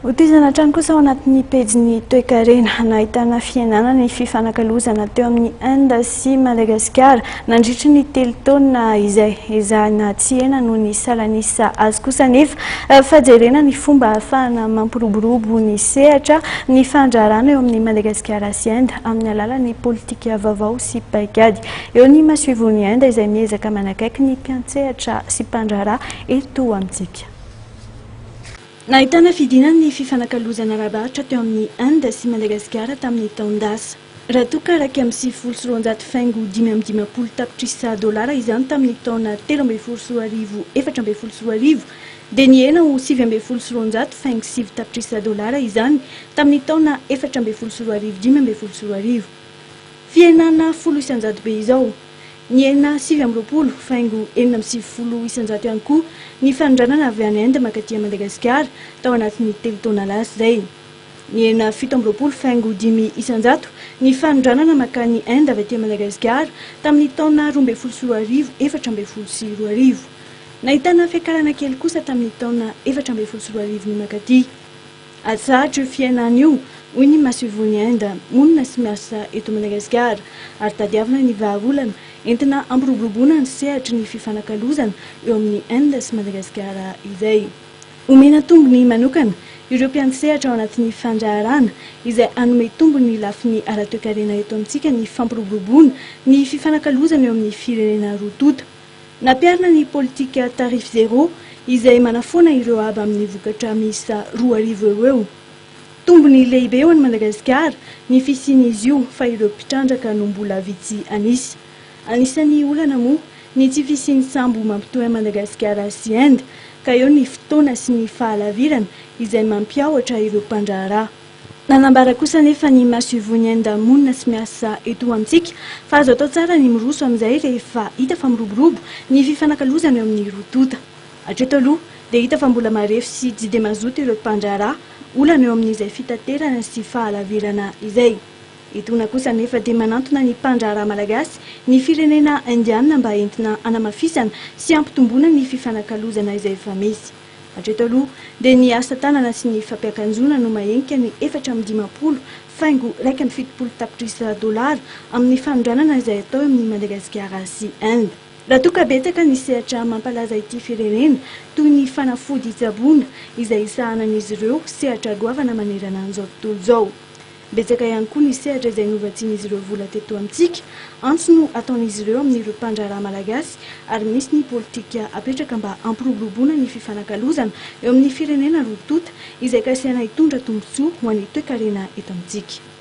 Hotizana hatrany kosa ao anatin'ny pejiny toe-karena nahitana fiainana ny fifanakalozana teo amin'ny Inde sy Madagasikara nandritra ny 3 taona izay ezahana tsihena noho ny salanisa azy kosa nefa fajerena ny fomba ahafahana mampiroborobo ny sehatra ny fandrarana eo amin'ny Madagasikara sy Inde amin'ny alalan'ny politika vaovao sy paikady. Eo ny masivony Inde izay miezaka manakaiky ny mpiantsehatra sy mpandrara eto amintsika. Nahitana fidinana ny fifanakalozana ara-bahatra teo amin'ny Inde sy Madagasikara tamin'ny taon-dasa. Raha toa karaka amin'ny 7,5 tapitrisa dolara izany tamin'ny taona 13,420 dia niena ho 7,7 tapitrisa dolara izany tamin'ny taona 14,5 fiainana 10 be izao. Niena 7,4 ihany koa ny fandranana avy any Inde makaty Madagasikara tao anatin'ny 3 taona lasa izay. Niena 17,5 ny fandranana makany Inde avy aty Madagasikara tamin'ny taona 12,420. Nahitana fiakarana kely kosa tamin'ny taona 14,420 ny makaty. Atsahatra io fiainana io hoy ny masivony Inde monina sy miasa eto Madagasikara ary tadiavina ny vahaolana entina ampiroboroboana ny sehatra ny fifanakalozana eo amin'ny Inde sy Madagasikara izay. Omena tombony manokana ireo mpiantsehatra ao anatin'ny fandraharana izay anome tombony lafiny ara-toe-karena eto amintsika ny fampiroboroboana ny fifanakalozana eo amin'ny firenena roa tota. Nampiarina ny politika tarif zéro izay manafoana ireo aby amin'ny vokatra miisa 2,000 eo. Tombony lehibe eo any Madagasikara ny fisian'izy io fa ireo mpitrandraka no mbola vitsy anisy. Anisan'ny olana moa ny tsy fisian'ny sambo mampitohy Madagasikara sy Inde ka eo ny fotoana sy ny fahalavirana izay mampiawatra ireo mpandraharaha. Nanambara kosa nefa ny masivony Inde monina sy miasa eto amintsika fa azo atao tsara ny miroso amin'izay rehefa hita fa miroborobo ny fifanakalozana eo amin'ny roa tota. Hatreto aloha dia hita fa mbola marefo sy tsy dia mazoto ireo mpandraharaha olana eo amin'izay fitaterana sy fahalavirana izay. Itona kosa nefa dia manantona ny mpandraharaha malagasy ny firenena indiana mba entina anamafisana sy ampitomboana ny fifanakalozana izay efa misy. Hatreto aloha dia ny asa tanana sy ny fampiakanjona no mahenika ny 4,7 tapitrisa dolara amin'ny fandranana izay atao amin'ny Madagasikara sy Inde. Raha toa ka betsaka ny sehatra mampalaza ity firenena toy ny fanafody tsaboana izay isahanan'izy ireo sehatra goavana manerana an'izao tontolo izao. Betsaka ihany koa ny sehatra izay novatsian'izy ireo vola teto amintsika antso no ataon'izy ireo amin'ireo mpandraharaha malagasy ary misy ny politika apetraka mba ampiroboroboana ny fifanakalozana eo amin'ny firenena roa tota izay kasihana hitondra tombontsoa ho an'ny toe-karena eto amintsika.